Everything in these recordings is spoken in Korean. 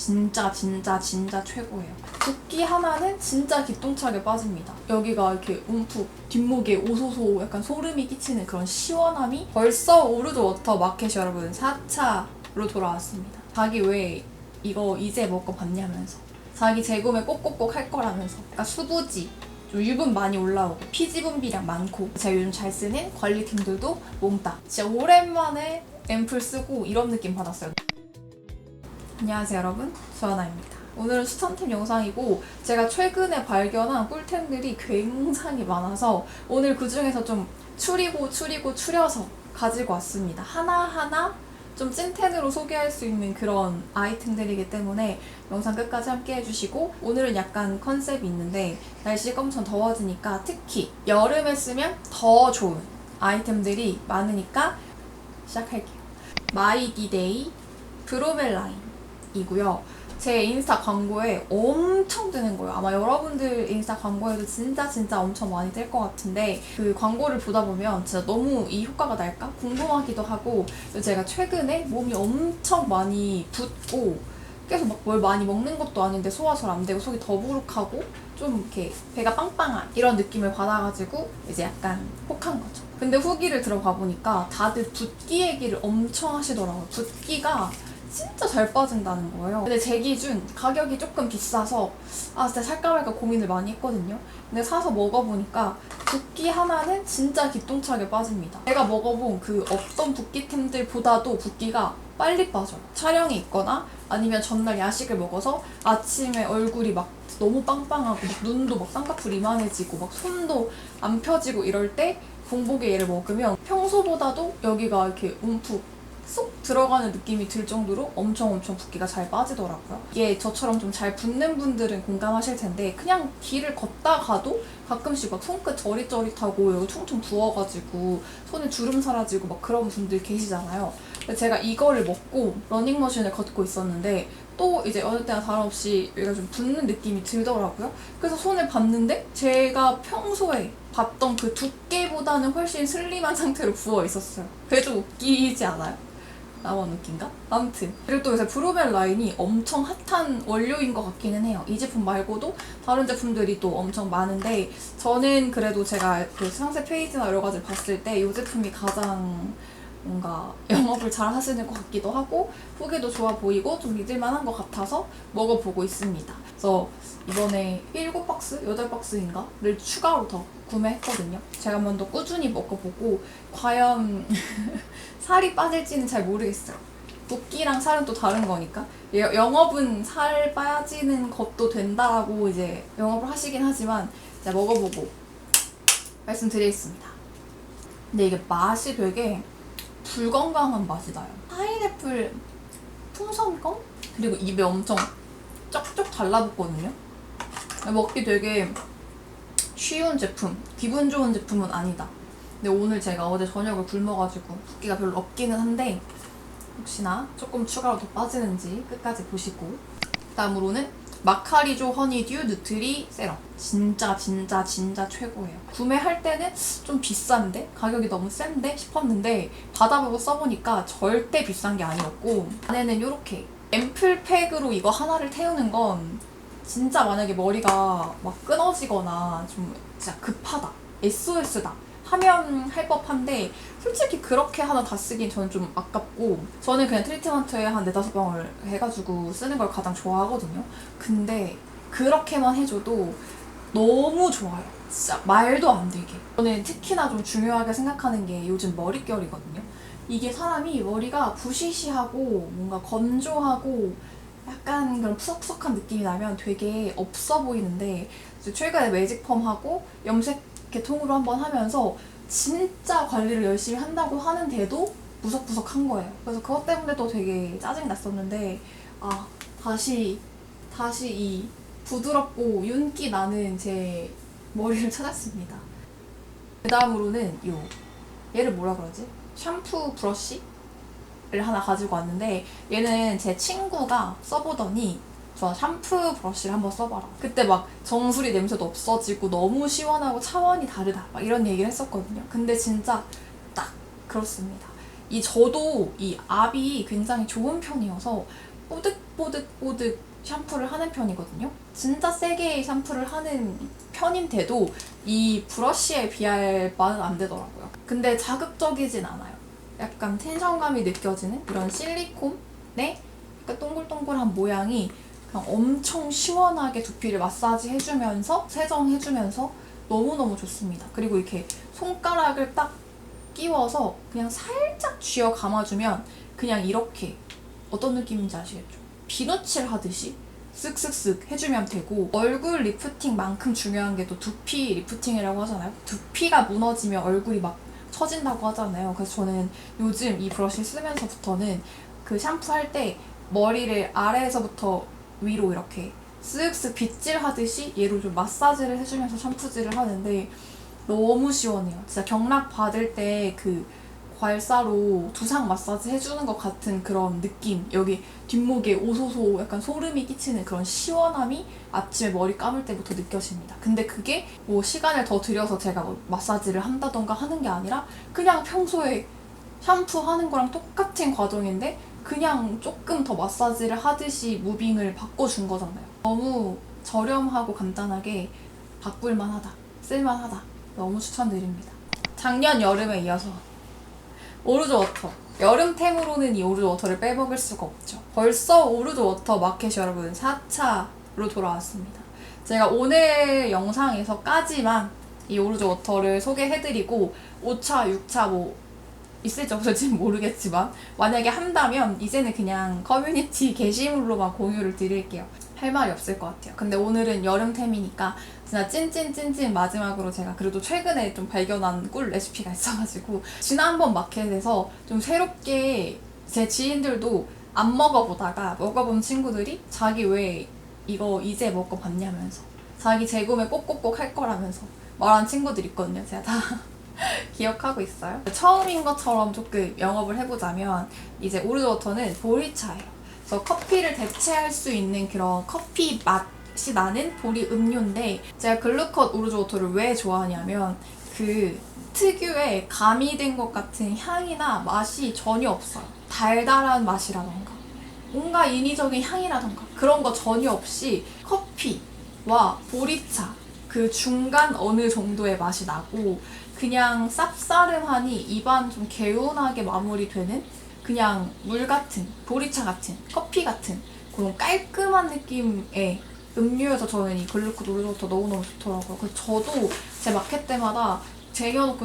진짜 최고예요. 붓기 하나는 진짜 기똥차게 빠집니다. 여기가 이렇게 움푹 뒷목에 오소소 약간 소름이 끼치는 그런 시원함이 벌써 오르드 워터 마켓 여러분 4차로 돌아왔습니다. 자기 왜 이거 이제 먹어봤냐면서 자기 재구매 꼭꼭꼭 할 거라면서 그러니까 수부지 좀 유분 많이 올라오고 피지 분비량 많고 제가 요즘 잘 쓰는 관리템들도 몽땅 진짜 오랜만에 앰플 쓰고 이런 느낌 받았어요. 안녕하세요 여러분, 주하나입니다. 오늘은 추천템 영상이고 제가 최근에 발견한 꿀템들이 굉장히 많아서 오늘 그 중에서 좀 추려서 가지고 왔습니다. 하나하나 좀 찐텐으로 소개할 수 있는 그런 아이템들이기 때문에 영상 끝까지 함께 해주시고, 오늘은 약간 컨셉이 있는데 날씨가 엄청 더워지니까 특히 여름에 쓰면 더 좋은 아이템들이 많으니까 시작할게요. 마이디데이 브로멜라인이고요. 제 인스타 광고에 엄청 뜨는 거예요. 아마 여러분들 인스타 광고에도 진짜 엄청 많이 뜰 것 같은데 그 광고를 보다 보면 진짜 너무 이 효과가 날까 궁금하기도 하고, 제가 최근에 몸이 엄청 많이 붓고 계속 막 뭘 많이 먹는 것도 아닌데 소화 잘 안 되고 속이 더부룩하고 좀 이렇게 배가 빵빵한 이런 느낌을 받아가지고 이제 약간 혹한 거죠. 근데 후기를 들어가 보니까 다들 붓기 얘기를 엄청 하시더라고요. 붓기가 진짜 잘 빠진다는 거예요. 근데 제 기준 가격이 조금 비싸서 진짜 살까 말까 고민을 많이 했거든요. 근데 사서 먹어보니까 붓기 하나는 진짜 기똥차게 빠집니다. 제가 먹어본 그 어떤 붓기템들보다도 붓기가 빨리 빠져요. 촬영이 있거나 아니면 전날 야식을 먹어서 아침에 얼굴이 막 너무 빵빵하고 막 눈도 막 쌍꺼풀 이만해지고 막 손도 안 펴지고 이럴 때 공복에 얘를 먹으면 평소보다도 여기가 이렇게 움푹 쏙 들어가는 느낌이 들 정도로 엄청 붓기가 잘 빠지더라고요. 이게 저처럼 좀 잘 붓는 분들은 공감하실 텐데 그냥 길을 걷다 가도 가끔씩 막 손끝 저릿저릿하고 여기 퉁퉁 부어가지고 손에 주름 사라지고 막 그런 분들 계시잖아요. 근데 제가 이거를 먹고 러닝머신을 걷고 있었는데 또 이제 어느 때나 다름없이 여기가 좀 붓는 느낌이 들더라고요. 그래서 손을 봤는데 제가 평소에 봤던 그 두께보다는 훨씬 슬림한 상태로 부어 있었어요. 그게 좀 웃기지 않아요? 나만 웃긴가? 아무튼 그리고 또 요새 브로멜 라인이 엄청 핫한 원료인 것 같기는 해요. 이 제품 말고도 다른 제품들이 또 엄청 많은데 저는 그래도 제가 그 상세 페이지나 여러 가지를 봤을 때 이 제품이 가장 뭔가 영업을 잘 하시는 것 같기도 하고 후기도 좋아 보이고 좀 믿을만한 것 같아서 먹어보고 있습니다. 그래서 이번에 7박스? 8박스인가를 추가로 더 구매했거든요. 제가 한번 더 꾸준히 먹어보고 과연 살이 빠질지는 잘 모르겠어요. 붓기랑 살은 또 다른 거니까. 영업은 살 빠지는 것도 된다라고 이제 영업을 하시긴 하지만 제가 먹어보고 말씀드리겠습니다. 근데 이게 맛이 되게 불건강한 맛이 나요. 파인애플 풍선껌? 그리고 입에 엄청 쩍쩍 달라붙거든요. 먹기 되게 쉬운 제품, 기분 좋은 제품은 아니다. 근데 오늘 제가 어제 저녁을 굶어가지고 붓기가 별로 없기는 한데 혹시나 조금 추가로 더 빠지는지 끝까지 보시고, 다음으로는 마카리조 허니듀 누트리 세럼. 진짜 최고예요. 구매할 때는 좀 비싼데 가격이 너무 센데 싶었는데 받아보고 써보니까 절대 비싼 게 아니었고, 안에는 이렇게 앰플팩으로 이거 하나를 태우는 건 진짜 만약에 머리가 막 끊어지거나 좀 진짜 급하다, SOS다 하면 할 법한데 솔직히 그렇게 하나 다 쓰긴 저는 좀 아깝고, 저는 그냥 트리트먼트에 한 4-5병을 해가지고 쓰는 걸 가장 좋아하거든요. 근데 그렇게만 해줘도 너무 좋아요. 진짜 말도 안 되게. 저는 특히나 좀 중요하게 생각하는 게 요즘 머릿결이거든요. 이게 사람이 머리가 부시시하고 뭔가 건조하고 약간 그런 푸석푸석한 느낌이 나면 되게 없어 보이는데 최근에 매직펌하고 염색 개통으로 한번 하면서 진짜 관리를 열심히 한다고 하는데도 무석무석한 거예요. 그래서 그것 때문에도 되게 짜증이 났었는데 다시 이 부드럽고 윤기 나는 제 머리를 찾았습니다. 그 다음으로는 얘를 뭐라 그러지? 샴푸 브러쉬를 하나 가지고 왔는데 얘는 제 친구가 써보더니 저 샴푸 브러쉬를 한번 써봐라. 그때 막 정수리 냄새도 없어지고 너무 시원하고 차원이 다르다 막 이런 얘기를 했었거든요. 근데 진짜 딱 그렇습니다. 저도 이 압이 굉장히 좋은 편이어서 뽀득뽀득 샴푸를 하는 편이거든요. 진짜 세게 샴푸를 하는 편인데도 이 브러쉬에 비할 바는 안 되더라고요. 근데 자극적이진 않아요. 약간 텐션감이 느껴지는 이런 실리콘의 약간 동글동글한 모양이 그냥 엄청 시원하게 두피를 마사지 해주면서 세정해주면서 너무너무 좋습니다. 그리고 이렇게 손가락을 딱 끼워서 그냥 살짝 쥐어 감아주면 그냥 이렇게 어떤 느낌인지 아시겠죠? 비누칠 하듯이 쓱쓱쓱 해주면 되고, 얼굴 리프팅만큼 중요한 게 또 두피 리프팅이라고 하잖아요. 두피가 무너지면 얼굴이 막 처진다고 하잖아요. 그래서 저는 요즘 이 브러쉬 쓰면서부터는 그 샴푸할 때 머리를 아래에서부터 위로 이렇게 쓱쓱 빗질 하듯이 얘로 좀 마사지를 해주면서 샴푸질을 하는데 너무 시원해요. 진짜 경락 받을 때 그 괄사로 두상 마사지 해주는 것 같은 그런 느낌. 여기 뒷목에 오소소 약간 소름이 끼치는 그런 시원함이 아침에 머리 감을 때부터 느껴집니다. 근데 그게 뭐 시간을 더 들여서 제가 뭐 마사지를 한다던가 하는 게 아니라 그냥 평소에 샴푸하는 거랑 똑같은 과정인데 그냥 조금 더 마사지를 하듯이 무빙을 바꿔준 거잖아요. 너무 저렴하고 간단하게 바꿀만하다, 쓸만하다. 너무 추천드립니다. 작년 여름에 이어서 오르조 워터. 여름템으로는 이 오르조 워터를 빼먹을 수가 없죠. 벌써 오르조 워터 마켓이 여러분 4차로 돌아왔습니다. 제가 오늘 영상에서까지만 이 오르조 워터를 소개해드리고 5차, 6차 뭐 있을지 없을지는 모르겠지만 만약에 한다면 이제는 그냥 커뮤니티 게시물로만 공유를 드릴게요. 할 말이 없을 것 같아요. 근데 오늘은 여름템이니까 진짜 찐찐찐찐 마지막으로 제가 그래도 최근에 좀 발견한 꿀 레시피가 있어가지고 지난번 마켓에서 좀 새롭게 제 지인들도 안 먹어보다가 먹어본 친구들이 자기 왜 이거 이제 먹어봤냐면서 자기 재구매 꼭꼭꼭 할 거라면서 말한 친구들 있거든요. 제가 다 기억하고 있어요. 처음인 것처럼 조금 영업을 해보자면 이제 오르조워터는 보리차예요. 그래서 커피를 대체할 수 있는 그런 커피 맛이 나는 보리 음료인데 제가 글루컷 오르조워터를 왜 좋아하냐면 그 특유의 가미된 것 같은 향이나 맛이 전혀 없어요. 달달한 맛이라던가 뭔가 인위적인 향이라던가 그런 거 전혀 없이 커피와 보리차 그 중간 어느 정도의 맛이 나고 그냥 쌉싸름하니 입안 좀 개운하게 마무리되는 그냥 물 같은, 보리차 같은, 커피 같은 그런 깔끔한 느낌의 음료여서 저는 이 글루콘 오르조워터 너무너무 좋더라고요. 그래서 저도 제 마켓 때마다 쟁여놓고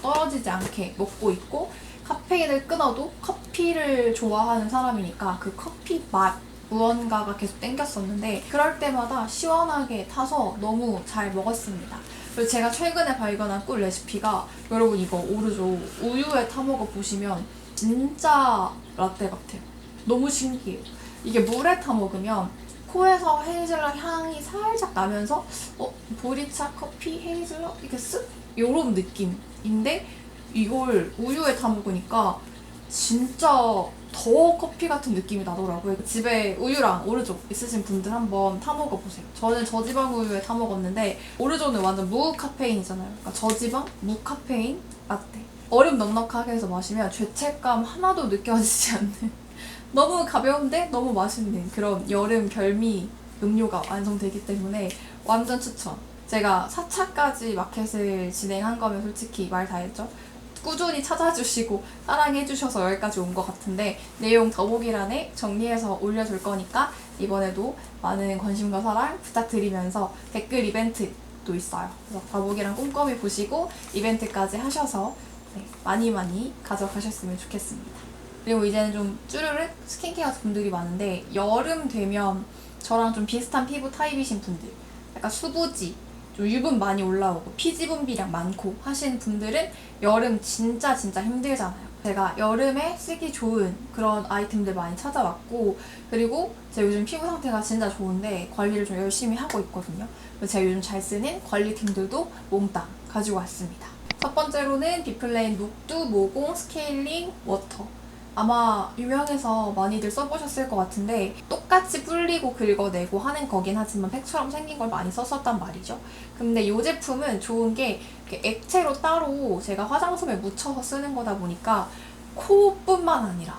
떨어지지 않게 먹고 있고 카페인을 끊어도 커피를 좋아하는 사람이니까 그 커피 맛 무언가가 계속 땡겼었는데 그럴 때마다 시원하게 타서 너무 잘 먹었습니다. 그리고 제가 최근에 발견한 꿀 레시피가 여러분 이거 오르조 우유에 타먹어 보시면 진짜 라떼 같아요. 너무 신기해요. 이게 물에 타먹으면 코에서 헤이즐넛 향이 살짝 나면서 보리차, 커피, 헤이즐넛 이렇게 쓱 요런 느낌인데 이걸 우유에 타먹으니까 진짜 더 커피 같은 느낌이 나더라고요. 집에 우유랑 오르조 있으신 분들 한번 타먹어보세요. 저는 저지방 우유에 타먹었는데 오르조는 완전 무카페인이잖아요. 그러니까 저지방, 무카페인 라떼. 얼음 넉넉하게 해서 마시면 죄책감 하나도 느껴지지 않는 너무 가벼운데 너무 맛있는 그런 여름 별미 음료가 완성되기 때문에 완전 추천. 제가 4차까지 마켓을 진행한 거면 솔직히 말 다 했죠. 꾸준히 찾아주시고 사랑해주셔서 여기까지 온 것 같은데 내용 더보기란에 정리해서 올려둘 거니까 이번에도 많은 관심과 사랑 부탁드리면서 댓글 이벤트도 있어요. 그래서 더보기란 꼼꼼히 보시고 이벤트까지 하셔서 많이 가져가셨으면 좋겠습니다. 그리고 이제는 좀 쭈르륵 스킨케어 분들이 많은데 여름 되면 저랑 좀 비슷한 피부 타입이신 분들 약간 수부지 좀 유분 많이 올라오고 피지 분비량 많고 하시는 분들은 여름 진짜 힘들잖아요. 제가 여름에 쓰기 좋은 그런 아이템들 많이 찾아왔고 그리고 제가 요즘 피부 상태가 진짜 좋은데 관리를 좀 열심히 하고 있거든요. 그래서 제가 요즘 잘 쓰는 관리템들도 몽땅 가지고 왔습니다. 첫 번째로는 비플레인 녹두 모공 스케일링 워터. 아마 유명해서 많이들 써보셨을 것 같은데 똑같이 불리고 긁어내고 하는 거긴 하지만 팩처럼 생긴 걸 많이 썼었단 말이죠. 근데 이 제품은 좋은 게 액체로 따로 제가 화장솜에 묻혀서 쓰는 거다 보니까 코뿐만 아니라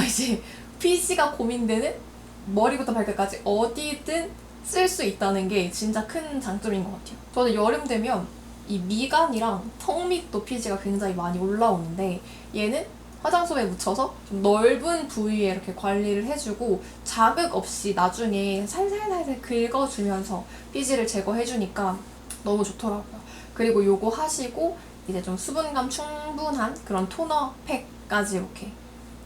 이제 피지가 고민되는 머리부터 발끝까지 어디든 쓸 수 있다는 게 진짜 큰 장점인 것 같아요. 저는 여름 되면 이 미간이랑 턱 밑도 피지가 굉장히 많이 올라오는데 얘는 화장솜에 묻혀서 좀 넓은 부위에 이렇게 관리를 해주고 자극 없이 나중에 살살살살 긁어주면서 피지를 제거해주니까 너무 좋더라고요. 그리고 요거 하시고 이제 좀 수분감 충분한 그런 토너 팩까지 이렇게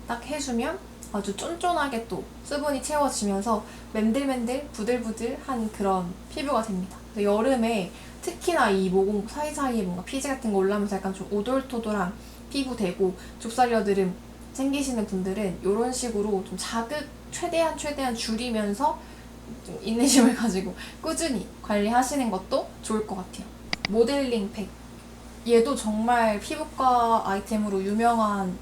딱 해주면 아주 쫀쫀하게 또 수분이 채워지면서 맨들맨들 부들부들한 그런 피부가 됩니다. 여름에 특히나 이 모공 사이사이에 뭔가 피지 같은 거 올라오면서 약간 좀 오돌토돌한 피부 되고 족살여드름 생기시는 분들은 이런 식으로 좀 자극 최대한 줄이면서 좀 인내심을 가지고 꾸준히 관리하시는 것도 좋을 것 같아요. 모델링 팩. 얘도 정말 피부과 아이템으로 유명한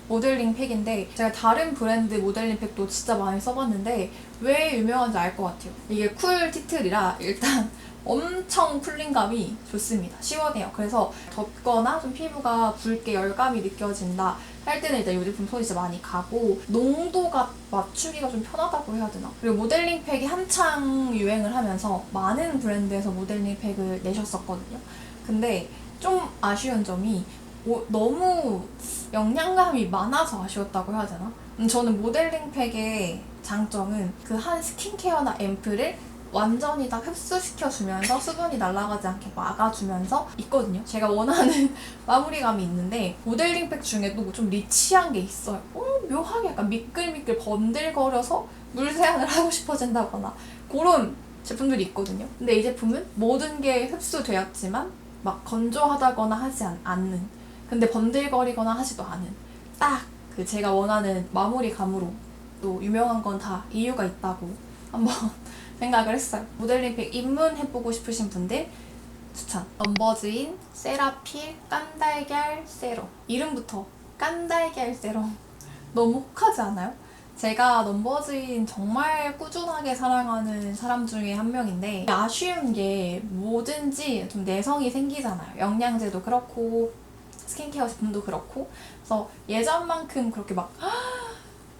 모델링 팩인데 제가 다른 브랜드 모델링 팩도 진짜 많이 써봤는데 왜 유명한지 알 것 같아요. 이게 쿨 티틀이라 일단 엄청 쿨링감이 좋습니다. 시원해요. 그래서 덥거나 좀 피부가 붉게 열감이 느껴진다 할 때는 일단 이 제품 손이 진짜 많이 가고 농도가 맞추기가 좀 편하다고 해야 되나? 그리고 모델링 팩이 한창 유행을 하면서 많은 브랜드에서 모델링 팩을 내셨었거든요. 근데 좀 아쉬운 점이 너무 영양감이 많아서 아쉬웠다고 해야 되나? 저는 모델링 팩의 장점은 그 한 스킨케어나 앰플을 완전히 다 흡수시켜주면서 수분이 날아가지 않게 막아주면서 있거든요. 제가 원하는 마무리감이 있는데 모델링 팩 중에도 좀 리치한 게 있어요. 묘하게 약간 미끌미끌 번들거려서 물 세안을 하고 싶어진다거나 그런 제품들이 있거든요. 근데 이 제품은 모든 게 흡수되었지만 막 건조하다거나 하지 않는, 근데 번들거리거나 하지도 않은 딱 그 제가 원하는 마무리감으로 또 유명한 건 다 이유가 있다고 한번 생각을 했어요. 모델링 팩 입문해보고 싶으신 분들 추천! 넘버즈인 세라필 깐달걀 세럼. 이름부터 깐달걀 세럼 너무 혹하지 않아요? 제가 넘버즈인 정말 꾸준하게 사랑하는 사람 중에 한 명인데 아쉬운 게 뭐든지 좀 내성이 생기잖아요. 영양제도 그렇고 스킨케어 제품도 그렇고 그래서 예전만큼 그렇게 막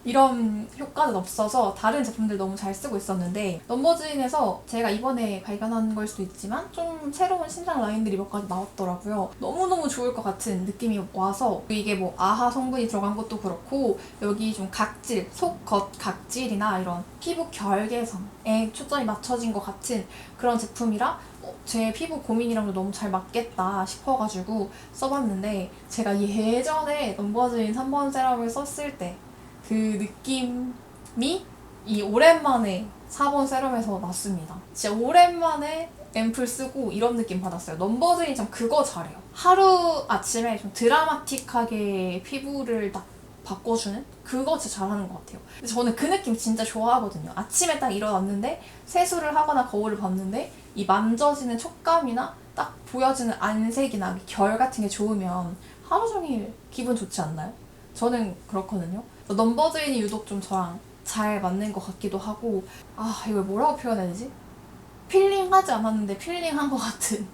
이런 효과는 없어서 다른 제품들 너무 잘 쓰고 있었는데 넘버즈인에서 제가 이번에 발견한 걸 수도 있지만 좀 새로운 신상 라인들이 몇 가지 나왔더라고요. 너무너무 좋을 것 같은 느낌이 와서 이게 뭐 아하 성분이 들어간 것도 그렇고 여기 좀 각질, 속, 겉 각질이나 이런 피부 결 개선에 초점이 맞춰진 것 같은 그런 제품이라 제 피부 고민이랑도 너무 잘 맞겠다 싶어가지고 써봤는데 제가 예전에 넘버즈인 3번 세럼을 썼을 때 그 느낌이 이 오랜만에 4번 세럼에서 났습니다. 진짜 오랜만에 앰플 쓰고 이런 느낌 받았어요. 넘버즈인이 참 그거 잘해요. 하루 아침에 좀 드라마틱하게 피부를 딱 바꿔주는? 그거 진짜 잘하는 것 같아요. 근데 저는 그 느낌 진짜 좋아하거든요. 아침에 딱 일어났는데 세수를 하거나 거울을 봤는데 이 만져지는 촉감이나 딱 보여지는 안색이나 결 같은 게 좋으면 하루 종일 기분 좋지 않나요? 저는 그렇거든요. 넘버즈인이 유독 좀 저랑 잘 맞는 것 같기도 하고 이걸 뭐라고 표현해야 되지? 필링하지 않았는데 필링한 것 같은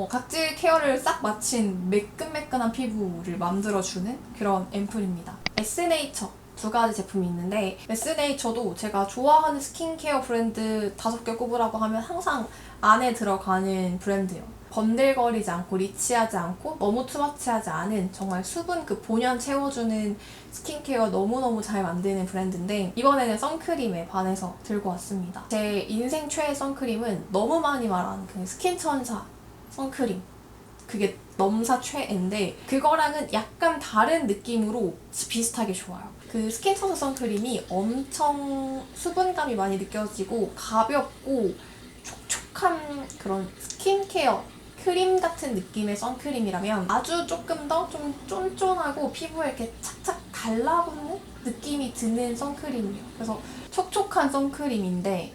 각질 케어를 싹 마친 매끈매끈한 피부를 만들어주는 그런 앰플입니다. 에스네이처 두 가지 제품이 있는데 에스네이처도 제가 좋아하는 스킨케어 브랜드 5개 꼽으라고 하면 항상 안에 들어가는 브랜드예요. 번들거리지 않고 리치하지 않고 너무 투머치하지 않은 정말 수분 그 본연 채워주는 스킨케어 너무너무 잘 만드는 브랜드인데 이번에는 선크림에 반해서 들고 왔습니다. 제 인생 최애 선크림은 너무 많이 말하는 그 스킨천사 선크림. 그게 넘사 최애인데 그거랑은 약간 다른 느낌으로 비슷하게 좋아요. 그 스킨천사 선크림이 엄청 수분감이 많이 느껴지고 가볍고 촉촉한 그런 스킨케어 크림 같은 느낌의 선크림이라면 아주 조금 더 좀 쫀쫀하고 피부에 이렇게 착착 달라붙는 느낌이 드는 선크림이에요. 그래서 촉촉한 선크림인데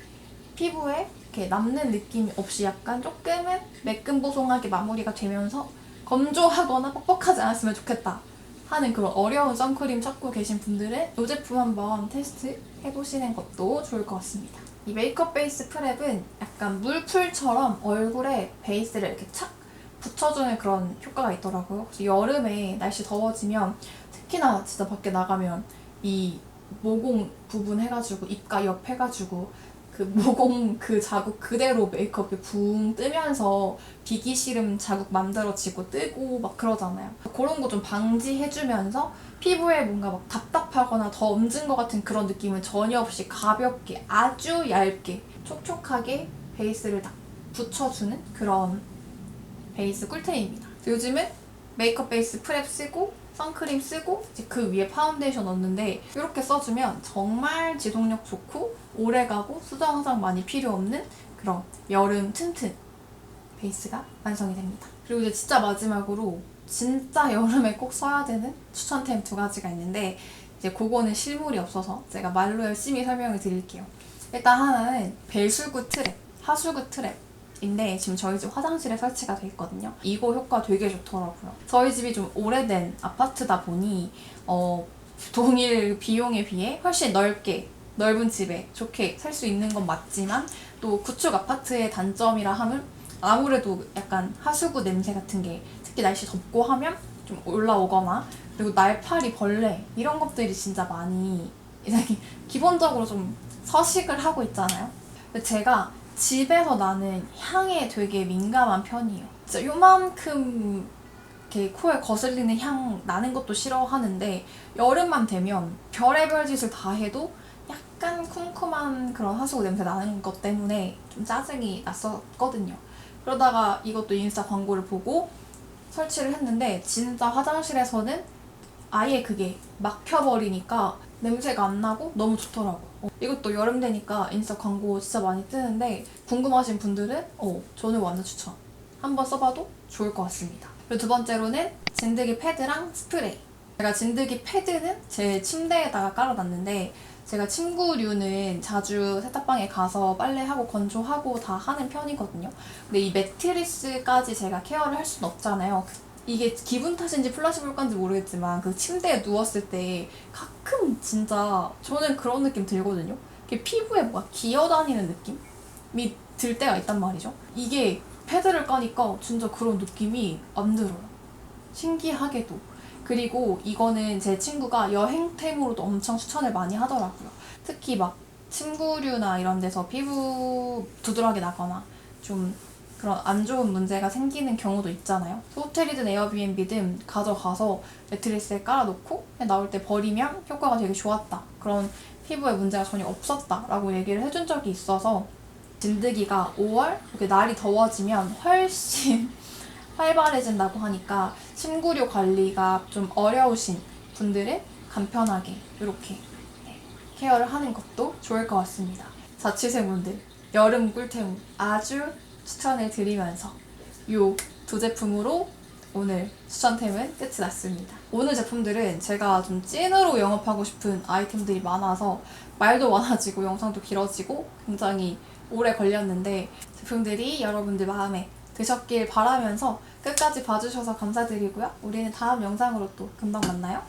피부에 이렇게 남는 느낌이 없이 약간 조금은 매끈보송하게 마무리가 되면서 건조하거나 뻑뻑하지 않았으면 좋겠다 하는 그런 어려운 선크림 찾고 계신 분들은 이 제품 한번 테스트 해보시는 것도 좋을 것 같습니다. 이 메이크업 베이스 프랩은 약간 물풀처럼 얼굴에 베이스를 이렇게 착 붙여주는 그런 효과가 있더라고요. 그래서 여름에 날씨 더워지면 특히나 진짜 밖에 나가면 이 모공 부분 해가지고 입가 옆 해가지고 그 모공 그 자국 그대로 메이크업이 붕 뜨면서 비기 싫음 자국 만들어지고 뜨고 막 그러잖아요. 그런 거 좀 방지해주면서 피부에 뭔가 막 답답하거나 더 얹은 것 같은 그런 느낌은 전혀 없이 가볍게 아주 얇게 촉촉하게 베이스를 딱 붙여주는 그런 베이스 꿀템입니다. 요즘은 메이크업 베이스 프랩 쓰고 선크림 쓰고 이제 그 위에 파운데이션 넣는데 이렇게 써주면 정말 지속력 좋고 오래가고 수정 화장 많이 필요 없는 그런 여름 튼튼 베이스가 완성이 됩니다. 그리고 이제 진짜 마지막으로 진짜 여름에 꼭 써야 되는 추천템 2가지가 있는데 이제 그거는 실물이 없어서 제가 말로 열심히 설명을 드릴게요. 일단 하나는 벨술구 트랩, 하수구 트랩인데 지금 저희 집 화장실에 설치가 돼 있거든요. 이거 효과 되게 좋더라고요. 저희 집이 좀 오래된 아파트다 보니 동일 비용에 비해 훨씬 넓은 집에 좋게 살 수 있는 건 맞지만 또 구축 아파트의 단점이라 하면 아무래도 약간 하수구 냄새 같은 게 특히 날씨 덥고 하면 좀 올라오거나 그리고 날파리, 벌레 이런 것들이 진짜 많이 이제 기본적으로 좀 서식을 하고 있잖아요. 근데 제가 집에서 나는 향에 되게 민감한 편이에요. 진짜 요만큼 이렇게 코에 거슬리는 향 나는 것도 싫어하는데 여름만 되면 별의별 짓을 다 해도 약간 쿰쿰한 그런 하수구 냄새 나는 것 때문에 좀 짜증이 났었거든요. 그러다가 이것도 인스타 광고를 보고 설치를 했는데 진짜 화장실에서는 아예 그게 막혀버리니까 냄새가 안 나고 너무 좋더라고. 이것도 여름 되니까 인스타 광고 진짜 많이 뜨는데 궁금하신 분들은 저는 완전 추천. 한번 써봐도 좋을 것 같습니다. 그리고 두 번째로는 진드기 패드랑 스프레이. 제가 진드기 패드는 제 침대에다가 깔아놨는데 제가 침구류는 자주 세탁방에 가서 빨래하고 건조하고 다 하는 편이거든요. 근데 이 매트리스까지 제가 케어를 할 수는 없잖아요. 이게 기분 탓인지 플라시보 효과인지 모르겠지만 그 침대에 누웠을 때 가끔 진짜 저는 그런 느낌 들거든요. 피부에 뭐가 기어다니는 느낌이 들 때가 있단 말이죠. 이게 패드를 까니까 진짜 그런 느낌이 안 들어요. 신기하게도. 그리고 이거는 제 친구가 여행템으로도 엄청 추천을 많이 하더라고요. 특히 막 침구류나 이런 데서 피부 두드러기 나거나 좀 그런 안 좋은 문제가 생기는 경우도 있잖아요. 호텔이든 에어비앤비든 가져가서 매트리스에 깔아놓고 나올 때 버리면 효과가 되게 좋았다. 그런 피부에 문제가 전혀 없었다 라고 얘기를 해준 적이 있어서 진드기가 5월 이렇게 날이 더워지면 훨씬 활발해진다고 하니까 침구류 관리가 좀 어려우신 분들은 간편하게 이렇게 케어를 하는 것도 좋을 것 같습니다. 자취생분들 여름 꿀템 아주 추천을 드리면서 이 두 제품으로 오늘 추천템은 끝이 났습니다. 오늘 제품들은 제가 좀 찐으로 영업하고 싶은 아이템들이 많아서 말도 많아지고 영상도 길어지고 굉장히 오래 걸렸는데 제품들이 여러분들 마음에 드셨길 바라면서 끝까지 봐주셔서 감사드리고요. 우리는 다음 영상으로 또 금방 만나요.